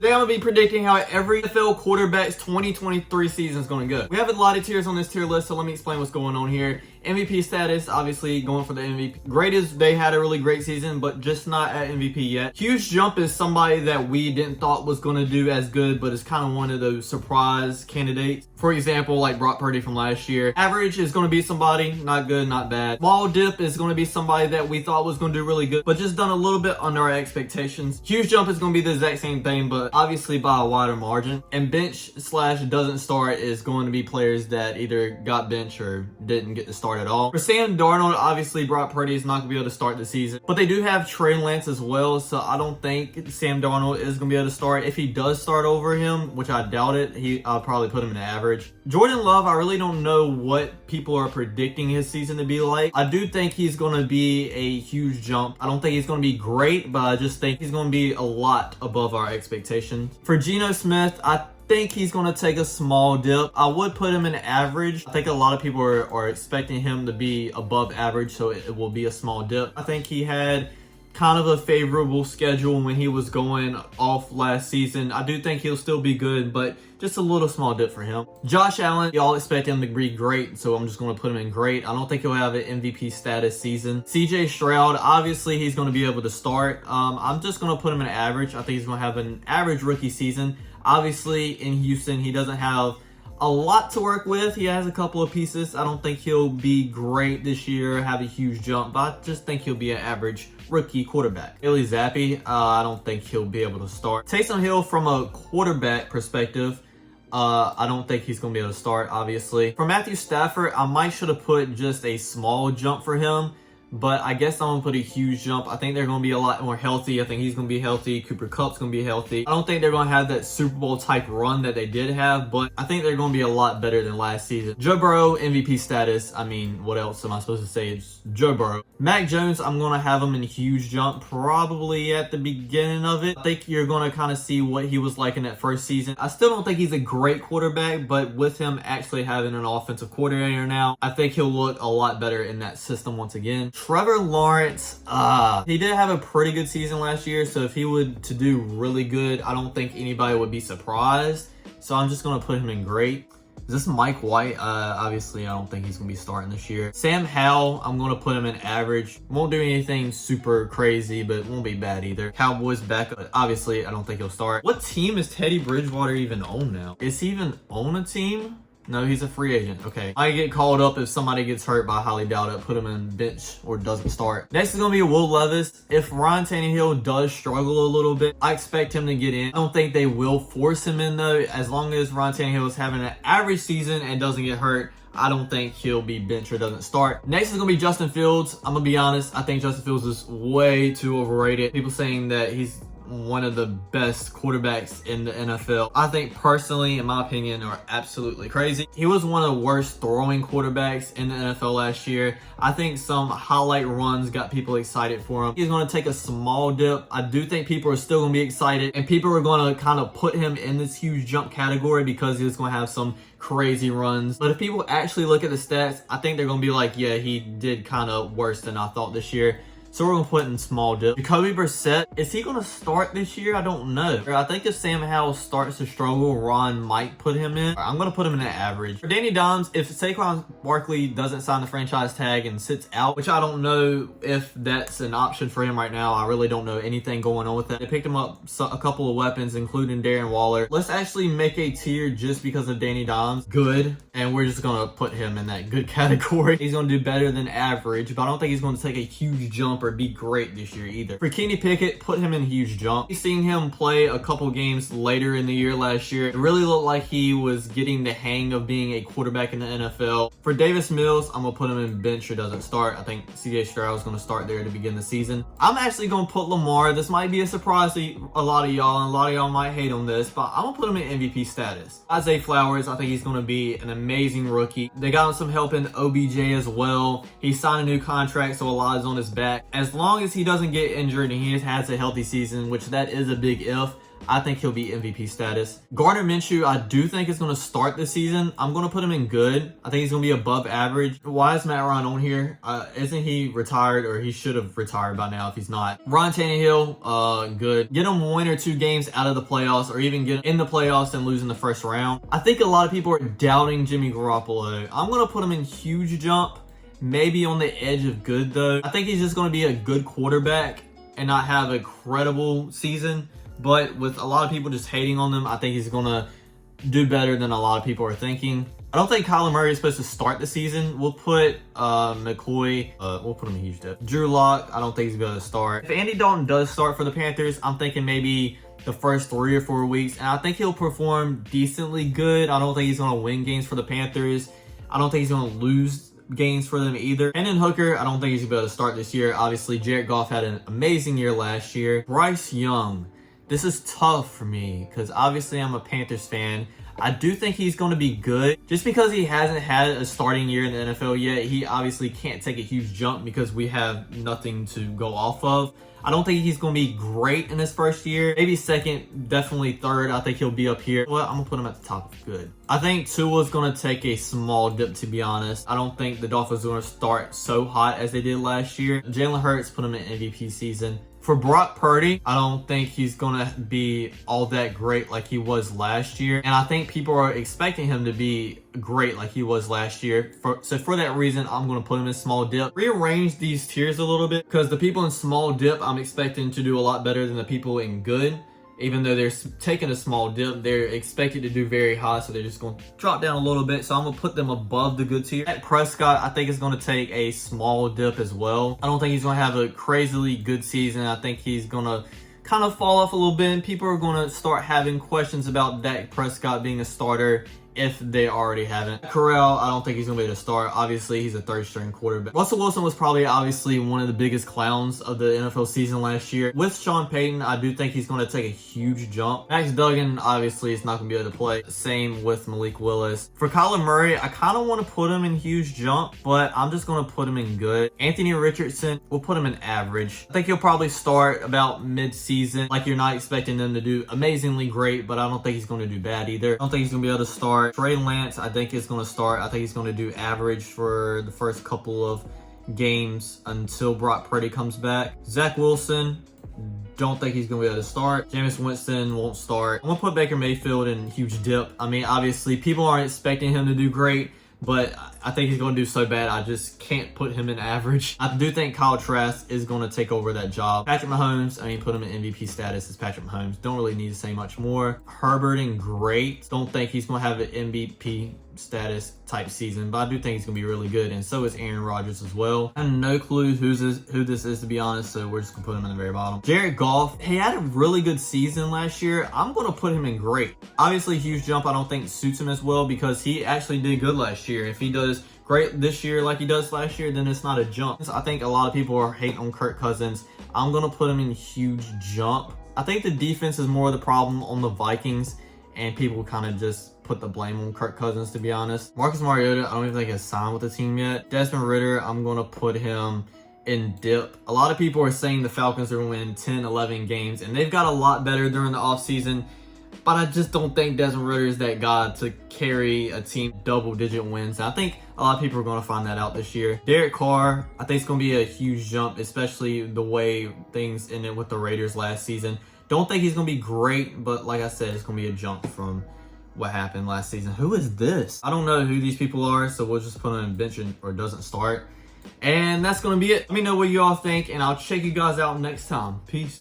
Today I'm going to be predicting how every NFL quarterback's 2023 season is going to go. We have a lot of tiers on this tier list, so let me explain what's going on here. MVP status, obviously going for the MVP. Great is they had a really great season, but just not at MVP yet. Huge jump is somebody that we didn't thought was going to do as good, but is kind of one of those surprise candidates. For example, like Brock Purdy from last year. Average is going to be somebody, not good, not bad. Small dip is going to be somebody that we thought was going to do really good, but just done a little bit under our expectations. Huge jump is going to be the exact same thing, but obviously by a wider margin. And bench slash doesn't start is going to be players that either got bench or didn't get to start at all. For Sam Darnold, obviously Brock Purdy is not going to be able to start the season, but they do have Trey Lance as well, so I don't think Sam Darnold is going to be able to start. If he does start over him, which I doubt it, I'll probably put him in the average. Jordan Love, I really don't know what people are predicting his season to be like. I do think he's going to be a huge jump. I don't think he's going to be great, but I just think he's going to be a lot above our expectations. For Geno Smith, I think he's going to take a small dip. I would put him in average. I think a lot of people are expecting him to be above average, so it will be a small dip. I think he had kind of a favorable schedule when he was going off last season. I do think he'll still be good, but just a little small dip for him. Josh Allen, y'all expect him to be great, so I'm just going to put him in great. I don't think he'll have an MVP status season. CJ Stroud, obviously he's going to be able to start. I'm just going to put him in average. I think he's going to have an average rookie season. Obviously in Houston, he doesn't have a lot to work with. He has a couple of pieces. I don't think he'll be great this year, have a huge jump, but I just think he'll be an average rookie quarterback. Bailey Zappi, I don't think he'll be able to start. Taysom Hill, from a quarterback perspective, I don't think he's going to be able to start, obviously. For Matthew Stafford, I might should have put just a small jump for him, but I guess I'm going to put a huge jump. I think they're going to be a lot more healthy. I think he's going to be healthy. Cooper Kupp's going to be healthy. I don't think they're going to have that Super Bowl type run that they did have, but I think they're going to be a lot better than last season. Joe Burrow, MVP status. I mean, what else am I supposed to say? It's Joe Burrow. Mac Jones, I'm going to have him in a huge jump, probably at the beginning of it. I think you're going to kind of see what he was like in that first season. I still don't think he's a great quarterback, but with him actually having an offensive coordinator now, I think he'll look a lot better in that system once again. Trevor Lawrence, he did have a pretty good season last year, so if he would to do really good, I don't think anybody would be surprised. So I'm just going to put him in great. Is this Mike White? Obviously, I don't think he's going to be starting this year. Sam Howell, I'm going to put him in average. Won't do anything super crazy, but won't be bad either. Cowboys back, obviously, I don't think he'll start. What team is Teddy Bridgewater even on now? Is he even on a team? No, he's a free agent. Okay. I get called up if somebody gets hurt, but I highly doubt it. Put him in bench or doesn't start. Next is going to be Will Levis. If Ryan Tannehill does struggle a little bit, I expect him to get in. I don't think they will force him in, though. As long as Ryan Tannehill is having an average season and doesn't get hurt, I don't think he'll be bench or doesn't start. Next is going to be Justin Fields. I'm going to be honest. I think Justin Fields is way too overrated. People saying that he's one of the best quarterbacks in the NFL. I think personally, in my opinion, are absolutely crazy. He was one of the worst throwing quarterbacks in the NFL last year. I think some highlight runs got people excited for him. He's going to take a small dip. I do think people are still going to be excited, and people are going to kind of put him in this huge jump category because he's going to have some crazy runs. But if people actually look at the stats, I think they're going to be like, yeah, he did kind of worse than I thought this year. So we're going to put in small dip. Jacoby Brissett, is he going to start this year? I don't know. I think if Sam Howell starts to struggle, Ron might put him in. I'm going to put him in an average. For Danny Dimes, if Saquon Barkley doesn't sign the franchise tag and sits out, which I don't know if that's an option for him right now. I really don't know anything going on with that. They picked him up a couple of weapons, including Darren Waller. Let's actually make a tier just because of Danny Dimes. Good. And we're just going to put him in that good category. He's going to do better than average, but I don't think he's going to take a huge jump or be great this year either. For Kenny Pickett, put him in a huge jump. We've seen him play a couple games later in the year last year. It really looked like he was getting the hang of being a quarterback in the NFL. For Davis Mills, I'm going to put him in bench or doesn't start. I think CJ Stroud is going to start there to begin the season. I'm actually going to put Lamar. This might be a surprise to a lot of y'all, and a lot of y'all might hate on this, but I'm going to put him in MVP status. Isaiah Flowers, I think he's going to be an amazing rookie. They got him some help in OBJ as well. He signed a new contract, so a lot is on his back. As long as he doesn't get injured and he has a healthy season, which that is a big if, I think he'll be MVP status. Gardner Minshew, I do think is going to start this season. I'm going to put him in good. I think he's going to be above average. Why is Matt Ryan on here? Isn't he retired, or he should have retired by now if he's not? Ryan Tannehill, good. Get him 1 or 2 games out of the playoffs, or even get in the playoffs and lose in the first round. I think a lot of people are doubting Jimmy Garoppolo. I'm going to put him in huge jump. Maybe on the edge of good, though. I think he's just going to be a good quarterback and not have a credible season. But with a lot of people just hating on them, I think he's going to do better than a lot of people are thinking. I don't think Kyler Murray is supposed to start the season. We'll put McCoy, we'll put him in huge depth. Drew Lock, I don't think he's going to start. If Andy Dalton does start for the Panthers, I'm thinking maybe the first 3 or 4 weeks. And I think he'll perform decently good. I don't think he's going to win games for the Panthers. I don't think he's going to lose games for them either. Hendon Hooker, I don't think he's going to be able to start this year. Obviously, Jared Goff had an amazing year last year. Bryce Young. This is tough for me because obviously I'm a Panthers fan. I do think he's going to be good. Just because he hasn't had a starting year in the NFL yet, he obviously can't take a huge jump because we have nothing to go off of. I don't think he's going to be great in his first year. Maybe second, definitely third. I think he'll be up here. Well, I'm going to put him at the top of good. I think Tua's going to take a small dip, to be honest. I don't think the Dolphins are going to start so hot as they did last year. Jalen Hurts put him in MVP season. For Brock Purdy, I don't think he's going to be all that great like he was last year. And I think people are expecting him to be great like he was last year. So for that reason, I'm going to put him in small dip. Rearrange these tiers a little bit because the people in small dip, I'm expecting to do a lot better than the people in good. Even though they're taking a small dip, they're expected to do very high, so they're just going to drop down a little bit. So I'm going to put them above the good tier. Dak Prescott, I think, is going to take a small dip as well. I don't think he's going to have a crazily good season. I think he's going to kind of fall off a little bit. And people are going to start having questions about Dak Prescott being a starter if they already haven't. Corral, I don't think he's going to be able to start. Obviously, he's a third-string quarterback. Russell Wilson was probably obviously one of the biggest clowns of the NFL season last year. With Sean Payton, I do think he's going to take a huge jump. Max Duggan, obviously, is not going to be able to play. Same with Malik Willis. For Kyler Murray, I kind of want to put him in huge jump, but I'm just going to put him in good. Anthony Richardson, we'll put him in average. I think he'll probably start about mid-season. Like, you're not expecting them to do amazingly great, but I don't think he's going to do bad either. I don't think he's going to be able to start. Trey Lance, I think is going to start. I think he's going to do average for the first couple of games until Brock Purdy comes back. Zach Wilson, don't think he's going to be able to start. Jameis Winston won't start. I'm going to put Baker Mayfield in huge dip. I mean, obviously, people aren't expecting him to do great, but I think he's going to do so bad, I just can't put him in average. I do think Kyle Trask is going to take over that job. Patrick Mahomes, I mean, put him in MVP status as Patrick Mahomes. Don't really need to say much more. Herbert and great. Don't think he's going to have an MVP status type season, but I do think he's going to be really good, and so is Aaron Rodgers as well. I have no clue who this is, to be honest, so we're just going to put him in the very bottom. Jared Goff, he had a really good season last year. I'm going to put him in great. Obviously, huge jump I don't think suits him as well because he actually did good last year. If he does great this year like he does last year, then it's not a jump. I think a lot of people are hating on Kirk Cousins. I'm going to put him in huge jump. I think the defense is more of the problem on the Vikings, and people kind of just put the blame on Kirk Cousins, to be honest. Marcus Mariota, I don't even think has signed with the team yet. Desmond Ridder, I'm going to put him in dip. A lot of people are saying the Falcons are going to win 10, 11 games, and they've got a lot better during the offseason. But I just don't think Desmond Ridder is that guy to carry a team double-digit wins. And I think a lot of people are going to find that out this year. Derek Carr, I think it's going to be a huge jump, especially the way things ended with the Raiders last season. Don't think he's going to be great, but like I said, it's going to be a jump from what happened last season. Who is this? I don't know who these people are, so we'll just put him in bench or doesn't start. And that's going to be it. Let me know what you all think, and I'll check you guys out next time. Peace.